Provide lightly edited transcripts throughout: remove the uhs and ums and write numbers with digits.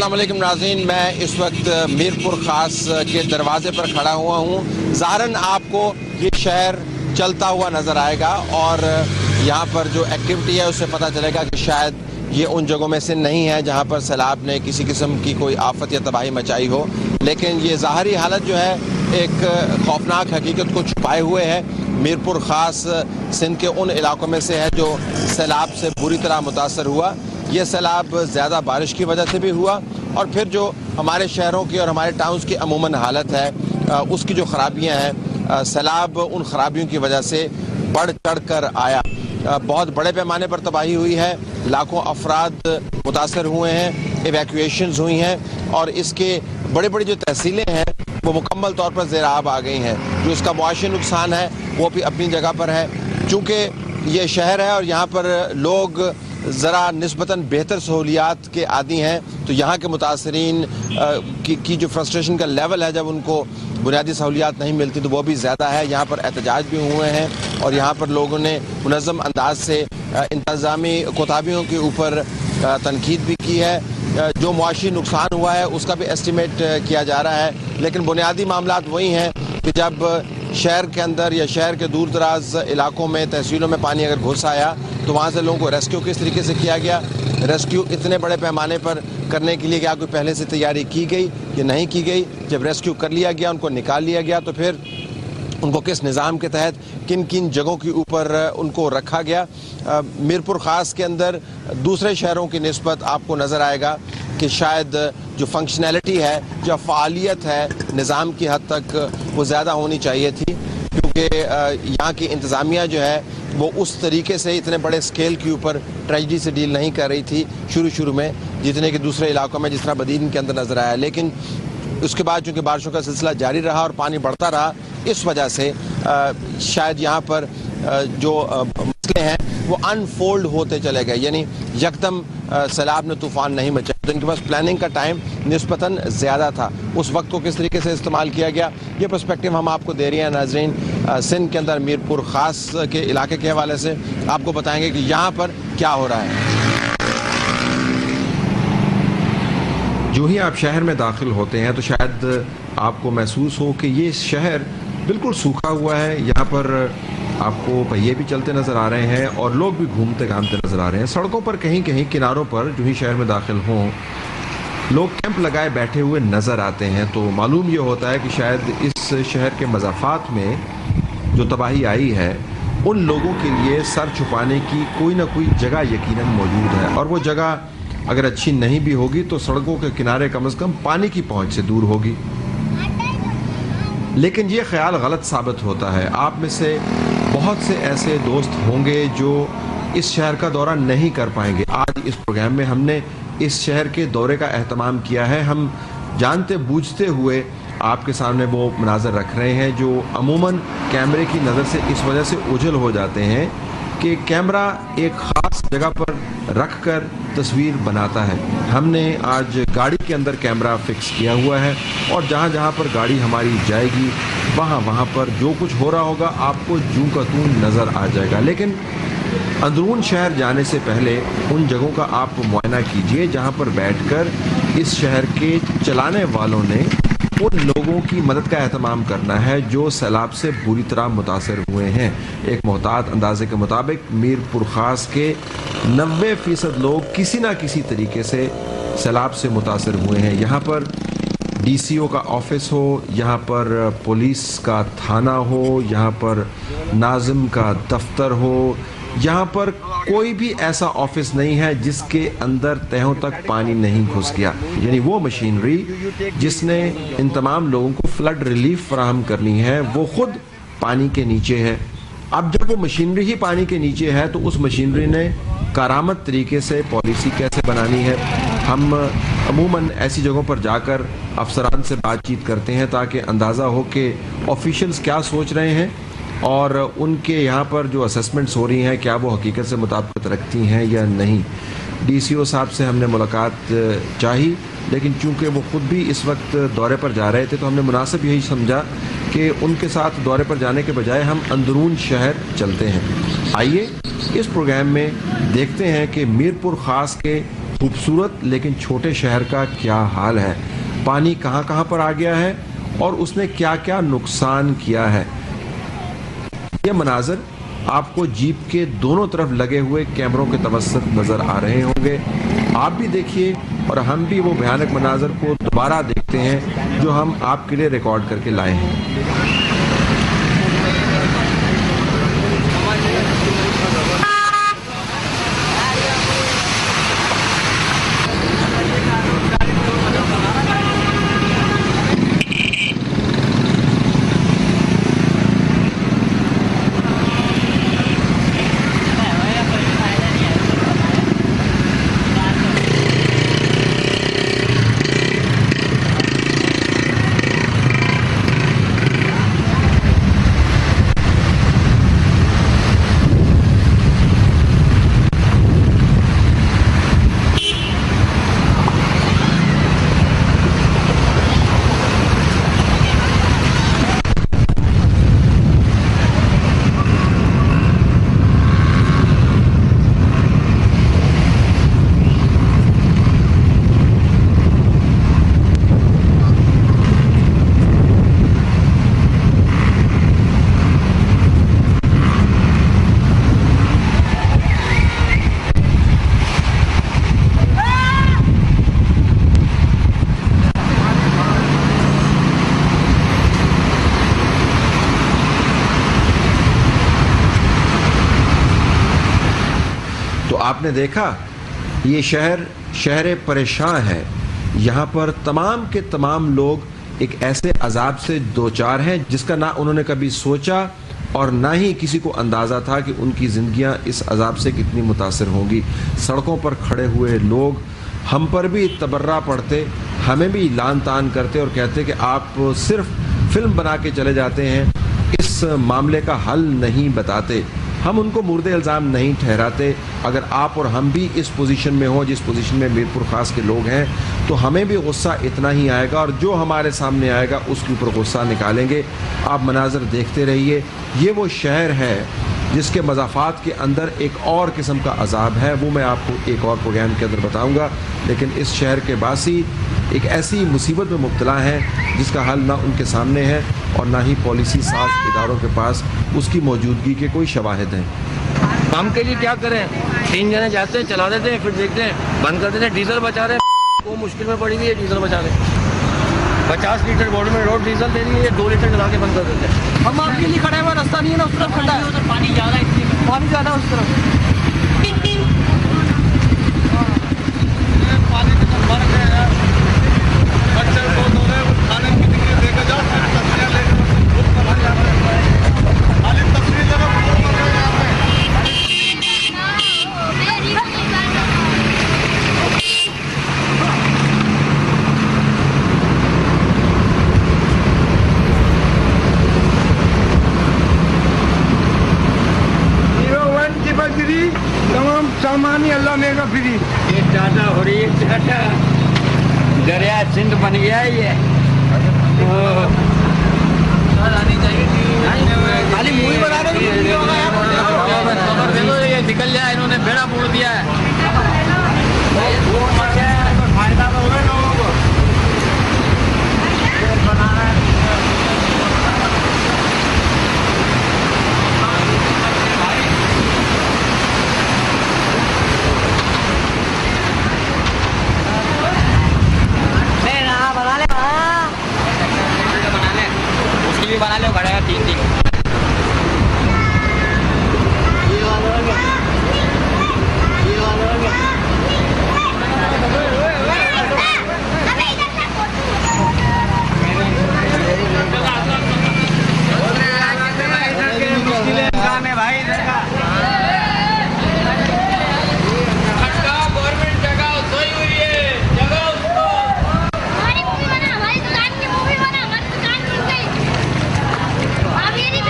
अस्सलाम वालेकुम नाज़रीन, मैं इस वक्त मीरपुर ख़ास के दरवाज़े पर खड़ा हुआ हूँ। ज़ाहरन आपको ये शहर चलता हुआ नज़र आएगा और यहाँ पर जो एक्टिविटी है उससे पता चलेगा कि शायद ये उन जगहों में से नहीं है जहाँ पर सैलाब ने किसी किस्म की कोई आफत या तबाही मचाई हो, लेकिन ये ज़ाहरी हालत जो है एक खौफनाक हकीकत को छुपाए हुए है। मीरपुर ख़ास सिंध के उन इलाकों में से है जो सैलाब से बुरी तरह मुतासर हुआ। ये सैलाब ज़्यादा बारिश की वजह से भी हुआ और फिर जो हमारे शहरों की और हमारे टाउन्स की अमूमन हालत है उसकी जो ख़राबियाँ हैं, सैलाब उन ख़राबियों की वजह से बढ़ चढ़ कर आया। बहुत बड़े पैमाने पर तबाही हुई है, लाखों अफराद मुतासर हुए हैं, एवैक्यूएशंस हुई हैं और इसके बड़ी बड़ी जो तहसीलें हैं वो मुकम्मल तौर पर ज़ेर आब आ गई हैं। जो इसका मुआशी नुकसान है वो भी अपनी जगह पर है। चूँकि ये शहर है और यहाँ पर लोग ज़रा निस्बतन बेहतर सहूलियात के आदी हैं, तो यहाँ के मुतासरीन की जो फ्रस्ट्रेशन का लेवल है जब उनको बुनियादी सहूलियात नहीं मिलती तो वो भी ज़्यादा है। यहाँ पर एहतजाज भी हुए हैं और यहाँ पर लोगों ने मुनज़्ज़म अंदाज से इंतज़ामी कोताहियों के ऊपर तनकीद भी की है। जो मुआशी नुकसान हुआ है उसका भी एस्टिमेट किया जा रहा है, लेकिन बुनियादी मामलात वही हैं कि जब शहर के अंदर या शहर के दूर दराज इलाकों में तहसीलों में पानी अगर घुस आया तो वहाँ से लोगों को रेस्क्यू किस तरीके से किया गया, रेस्क्यू इतने बड़े पैमाने पर करने के लिए क्या कोई पहले से तैयारी की गई या नहीं की गई। जब रेस्क्यू कर लिया गया, उनको निकाल लिया गया, तो फिर उनको किस निज़ाम के तहत किन किन जगहों के ऊपर उनको रखा गया। मीरपुर ख़ास के अंदर दूसरे शहरों की निस्बत आपको नज़र आएगा कि शायद जो फंक्शनैलिटी है, जो फ़ालियत है निज़ाम की हद तक वो ज़्यादा होनी चाहिए थी, क्योंकि यहाँ की इंतज़ामिया जो है वो उस तरीके से इतने बड़े स्केल के ऊपर ट्रेजिडी से डील नहीं कर रही थी शुरू में, जितने कि दूसरे इलाकों में जिस तरह बदीन के अंदर नज़र आया। लेकिन उसके बाद चूँकि बारिशों का सिलसिला जारी रहा और पानी बढ़ता रहा, इस वजह से शायद यहाँ पर जो मसले हैं वो अनफोल्ड होते चले गए, यानी यकदम सैलाब ने तूफ़ान नहीं मचाया। तो इनके पास प्लानिंग का टाइम निस्बतन ज़्यादा था। उस वक्त को किस तरीके से इस्तेमाल किया गया, ये पर्सपेक्टिव हम आपको दे रहे हैं नाज़रीन। सिंध के अंदर मीरपुर ख़ास के इलाके के हवाले से आपको बताएंगे कि यहाँ पर क्या हो रहा है। जो ही आप शहर में दाखिल होते हैं तो शायद आपको महसूस हो कि ये शहर बिल्कुल सूखा हुआ है। यहाँ पर आपको पहिए भी चलते नज़र आ रहे हैं और लोग भी घूमते घामते नज़र आ रहे हैं। सड़कों पर कहीं कहीं किनारों पर जो ही शहर में दाखिल हों लोग कैंप लगाए बैठे हुए नज़र आते हैं। तो मालूम ये होता है कि शायद इस शहर के मज़ाफ़ात में जो तबाही आई है उन लोगों के लिए सर छुपाने की कोई ना कोई जगह यकीनन मौजूद है, और वो जगह अगर अच्छी नहीं भी होगी तो सड़कों के किनारे कम से कम पानी की पहुंच से दूर होगी। लेकिन ये ख्याल गलत साबित होता है। आप में से बहुत से ऐसे दोस्त होंगे जो इस शहर का दौरा नहीं कर पाएंगे। आज इस प्रोग्राम में हमने इस शहर के दौरे का एहतमाम किया है। हम जानते बूझते हुए आपके सामने वो मनाज़र रख रहे हैं जो अमूमन कैमरे की नज़र से इस वजह से ओझल हो जाते हैं कि कैमरा एक ख़ास जगह पर रख कर तस्वीर बनाता है। हमने आज गाड़ी के अंदर कैमरा फिक्स किया हुआ है और जहाँ जहाँ पर गाड़ी हमारी जाएगी वहाँ पर जो कुछ हो रहा होगा आपको जूं का तूं नज़र आ जाएगा। लेकिन अंदरून शहर जाने से पहले उन जगहों का आप मुआयना कीजिए जहाँ पर बैठकर इस शहर के चलाने वालों ने उन लोगों की मदद का एहतमाम करना है जो सैलाब से बुरी तरह मुतासर हुए हैं। एक मोहतात अंदाजे के मुताबिक मीरपुर ख़ास के 90% लोग किसी न किसी तरीके से सैलाब से मुतासर हुए हैं। यहाँ पर DCO का ऑफिस हो, यहाँ पर पुलिस का थाना हो, यहाँ पर नाज़िम का दफ्तर हो, यहाँ पर कोई भी ऐसा ऑफिस नहीं है जिसके अंदर तहों तक पानी नहीं घुस गया। यानी वो मशीनरी जिसने इन तमाम लोगों को फ्लड रिलीफ फराहम करनी है वो खुद पानी के नीचे है। अब जब वो मशीनरी ही पानी के नीचे है तो उस मशीनरी ने कारामद तरीके से पॉलिसी कैसे बनानी है। हम अमूमन ऐसी जगहों पर जाकर अफसरान से बातचीत करते हैं ताकि अंदाज़ा हो कि ऑफिशियल्स क्या सोच रहे हैं और उनके यहाँ पर जो असेसमेंट्स हो रही हैं क्या वो हकीकत से मुताबिकत रखती हैं या नहीं। DCO साहब से हमने मुलाकात चाही, लेकिन चूंकि वो ख़ुद भी इस वक्त दौरे पर जा रहे थे तो हमने मुनासिब यही समझा कि उनके साथ दौरे पर जाने के बजाय हम अंदरून शहर चलते हैं। आइए इस प्रोग्राम में देखते हैं कि मीरपुर ख़ास के खूबसूरत लेकिन छोटे शहर का क्या हाल है, पानी कहां कहां पर आ गया है और उसने क्या क्या नुकसान किया है। ये मनाजर आपको जीप के दोनों तरफ लगे हुए कैमरों के तवस्सुत नजर आ रहे होंगे। आप भी देखिए और हम भी वो भयानक मनाजर को दोबारा देखते हैं जो हम आपके लिए रिकॉर्ड करके लाए हैं। आपने देखा ये शहर परेशान है। यहाँ पर तमाम के तमाम लोग एक ऐसे अजाब से दो चार हैं जिसका ना उन्होंने कभी सोचा और ना ही किसी को अंदाज़ा था कि उनकी ज़िंदगियाँ इस अजाब से कितनी मुतासिर होंगी। सड़कों पर खड़े हुए लोग हम पर भी तबर्रा पड़ते, हमें भी लान तान करते और कहते कि आप सिर्फ फिल्म बना के चले जाते हैं, इस मामले का हल नहीं बताते। हम उनको मुर्दे इल्ज़ाम नहीं ठहराते। अगर आप और हम भी इस पोजीशन में हो जिस पोजीशन में मीरपुर ख़ास के लोग हैं तो हमें भी गुस्सा इतना ही आएगा और जो हमारे सामने आएगा उसके ऊपर गुस्सा निकालेंगे। आप मनाजर देखते रहिए। ये वो शहर है जिसके मज़ाफ़ात के अंदर एक और किस्म का अजाब है, वो मैं आपको एक और प्रोग्राम के अंदर बताऊँगा। लेकिन इस शहर के बासी एक ऐसी मुसीबत में मुब्तला हैं जिसका हल ना उनके सामने है और ना ही पॉलिसी साज इदारों के पास उसकी मौजूदगी के कोई शवाहिद हैं। काम के लिए क्या करें, 3 जने जाते हैं, चला देते हैं, फिर देखते हैं बंद कर देते हैं। डीजल बचा रहे हैं, वो मुश्किल में पड़ी हुई है, डीजल बचा रहे हैं। 50 लीटर गवर्नमेंट रोड डीजल दे रही है, 2 लीटर चला के बंद कर देते हैं। हम आपके लिए खड़े हुए, रास्ता नहीं है ना, उस तरफ खड़ा है, उधर पानी ज़्यादा है, पानी ज़्यादा उस तरफ। तमाम सामान ही अल्लाह मेगा फ्री। ये टाटा हो रही है, टाटा दरिया सिंध बन गया है ये। खाली मूवी बना रहे ये निकल जाए, इन्होंने बेड़ा मोड़ दिया है। फायदा तो होगा लोगों को। बना ले खड़ा है 3-3। हमारी दुकान की मूवी बना, हमारी दुकान खुल गई। अब ये नहीं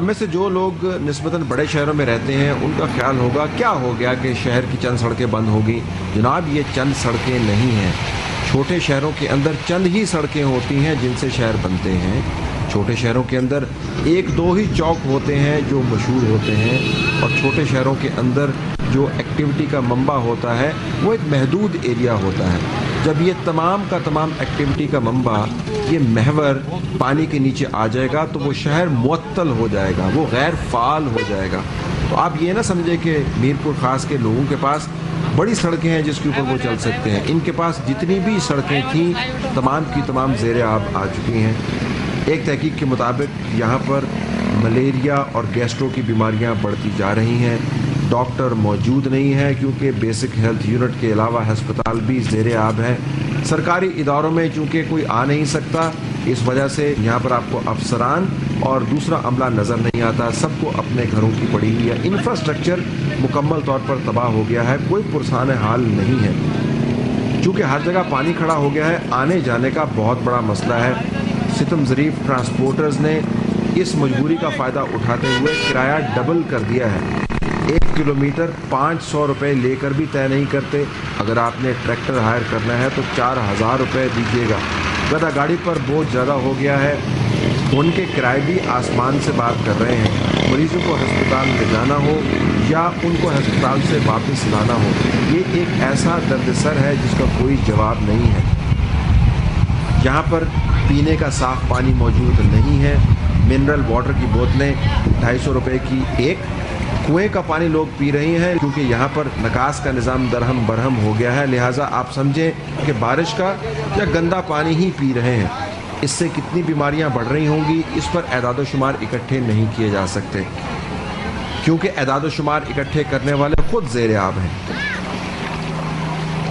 हम में से जो लोग निस्बतन बड़े शहरों में रहते हैं उनका ख्याल होगा क्या हो गया कि शहर की चंद सड़कें बंद होगी। जनाब, ये चंद सड़कें नहीं हैं। छोटे शहरों के अंदर चंद ही सड़कें होती हैं जिनसे शहर बनते हैं। छोटे शहरों के अंदर एक दो ही चौक होते हैं जो मशहूर होते हैं, और छोटे शहरों के अंदर जो एक्टिविटी का मंबा होता है वो एक महदूद एरिया होता है। जब ये तमाम का तमाम एक्टिविटी का मंबा, ये महवर पानी के नीचे आ जाएगा तो वो शहर मुअत्तल हो जाएगा, वो गैर फ़ाल हो जाएगा। तो आप ये ना समझे कि मीरपुर ख़ास के लोगों के पास बड़ी सड़कें हैं जिसके ऊपर वो चल सकते हैं। इनके पास जितनी भी सड़कें थीं तमाम की तमाम ज़ेरे आब आ चुकी हैं। एक तहकीक के मुताबिक यहाँ पर मलेरिया और गैस्ट्रो की बीमारियाँ बढ़ती जा रही हैं। डॉक्टर मौजूद नहीं है क्योंकि बेसिक हेल्थ यूनिट के अलावा हस्पताल भी ज़ेरे आब है। सरकारी इदारों में चूँकि कोई आ नहीं सकता, इस वजह से यहाँ पर आपको अफसरान और दूसरा अमला नज़र नहीं आता। सबको अपने घरों की पड़ी हुई है। इंफ्रास्ट्रक्चर मुकम्मल तौर पर तबाह हो गया है, कोई पुरसान हाल नहीं है। चूँकि हर जगह पानी खड़ा हो गया है, आने जाने का बहुत बड़ा मसला है। सितम ज़रीफ ट्रांसपोर्टर्स ने इस मजबूरी का फ़ायदा उठाते हुए किराया डबल कर दिया है। 1 किलोमीटर 500 रुपये लेकर भी तय नहीं करते। अगर आपने ट्रैक्टर हायर करना है तो 4000 रुपये दीजिएगा। गदा गाड़ी पर बोझ ज़्यादा हो गया है। उनके किराए भी आसमान से बात कर रहे हैं। मरीजों को अस्पताल ले जाना हो या उनको अस्पताल से वापस लाना हो, ये एक ऐसा दर्द-सर है जिसका कोई जवाब नहीं है। यहाँ पर पीने का साफ़ पानी मौजूद नहीं है। मिनरल वाटर की बोतलें 250 रुपये की एक। कुएं का पानी लोग पी रहे हैं क्योंकि यहाँ पर निकास का निज़ाम दरहम बरहम हो गया है। लिहाजा आप समझें कि बारिश का या गंदा पानी ही पी रहे हैं। इससे कितनी बीमारियाँ बढ़ रही होंगी, इस पर एदाद शुमार इकट्ठे नहीं किए जा सकते क्योंकि एदाद शुमार इकट्ठे करने वाले खुद ज़ेरे आब हैं।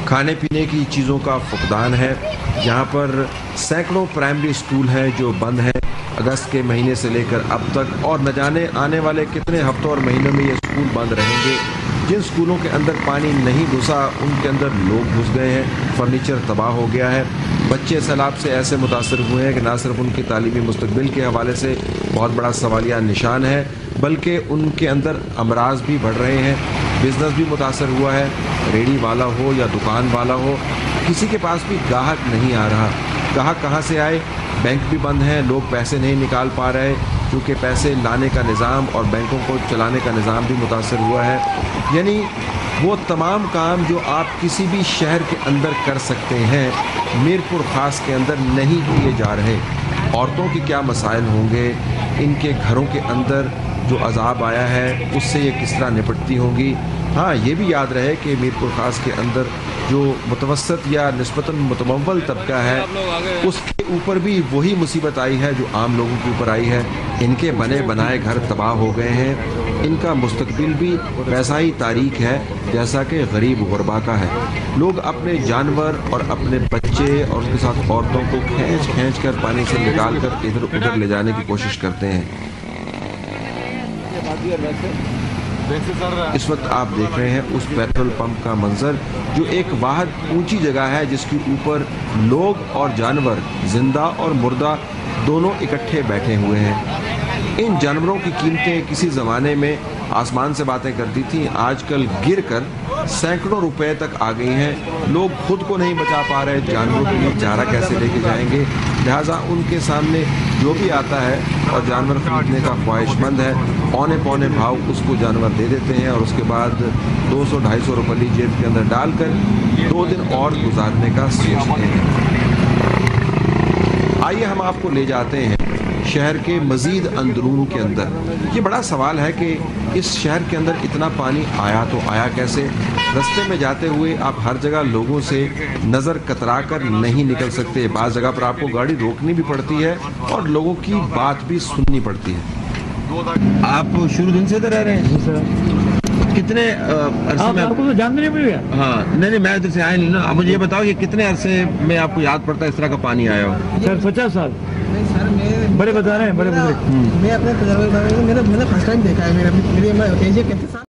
खाने पीने की चीज़ों का फुकदान है। यहाँ पर सैकड़ों प्राइमरी स्कूल हैं जो बंद हैं अगस्त के महीने से लेकर अब तक, और न जाने आने वाले कितने हफ्तों और महीनों में ये स्कूल बंद रहेंगे। जिन स्कूलों के अंदर पानी नहीं घुसा उनके अंदर लोग घुस गए हैं। फर्नीचर तबाह हो गया है। बच्चे सैलाब से ऐसे मुतासर हुए हैं कि ना सिर्फ उनकी तालीमी मुस्तकबिल के हवाले से बहुत बड़ा सवालिया निशान है, बल्कि उनके अंदर अमराज भी बढ़ रहे हैं। बिजनेस भी मुतासर हुआ है। रेडी वाला हो या दुकान वाला हो, किसी के पास भी ग्राहक नहीं आ रहा। ग्राहक कहाँ से आए? बैंक भी बंद हैं, लोग पैसे नहीं निकाल पा रहे क्योंकि पैसे लाने का निज़ाम और बैंकों को चलाने का निज़ाम भी मुतासर हुआ है। यानी वो तमाम काम जो आप किसी भी शहर के अंदर कर सकते हैं, मीरपुर ख़ास के अंदर नहीं किए जा रहे। औरतों के क्या मसाइल होंगे, इनके घरों के अंदर जो अजाब आया है उससे ये किस तरह निपटती होंगी। हाँ, ये भी याद रहे कि मीरपुर ख़ास के अंदर जो मुतवसत या निस्बतन मुतमव्वल तबका है उसके ऊपर भी वही मुसीबत आई है जो आम लोगों के ऊपर आई है। इनके बने बनाए घर तबाह हो गए हैं। इनका मुस्तकबिल भी वैसा ही तारीख है जैसा कि गरीब गुरबा का है। लोग अपने जानवर और अपने बच्चे और उसके साथ औरतों को खींच कर पानी से निकाल कर इधर उधर ले जाने की कोशिश करते हैं। इस वक्त आप देख रहे हैं उस पेट्रोल पंप का मंजर जो एक वाहद ऊंची जगह है जिसके ऊपर लोग और जानवर, जिंदा और मुर्दा दोनों इकट्ठे बैठे हुए हैं। इन जानवरों की कीमतें किसी ज़माने में आसमान से बातें करती थी, आजकल गिर कर सैकड़ों रुपए तक आ गई हैं। लोग खुद को नहीं बचा पा रहे, जानवरों के लिए चारा कैसे लेके जाएंगे। लिहाजा उनके सामने जो भी आता है और जानवर खरीदने का ख्वाहिशमंद है, पौने पौने भाव उसको जानवर दे देते हैं और उसके बाद 200-250 रुपये जेब के अंदर डालकर 2 दिन और गुजारने का सोचते हैं। आइए हम आपको ले जाते हैं शहर के मज़ीद अंदरून के अंदर। ये बड़ा सवाल है कि इस शहर के अंदर इतना पानी आया तो आया कैसे। रास्ते में जाते हुए आप हर जगह लोगों से नज़र कतरा कर नहीं निकल सकते। बाज़ जगह पर आपको गाड़ी रोकनी भी पड़ती है और लोगों की बात भी सुननी पड़ती है। आप शुरू दिन से इधर रह रहे हैं सर? कितने अरसे में आपको तो जानते नहीं भैया? हाँ, नहीं मैं इधर से आया नहीं ना। आप मुझे ये बताओ कि कितने अरसे में आपको याद पड़ता है इस तरह का पानी आया हो? सर 50 साल। नहीं सर, मैं बड़े बता रहे हैं, बड़े बुजुर्ग। मैं अपने तजर्बे मैंने फर्स्ट टाइम देखा है। मेरी एज है 35 साल।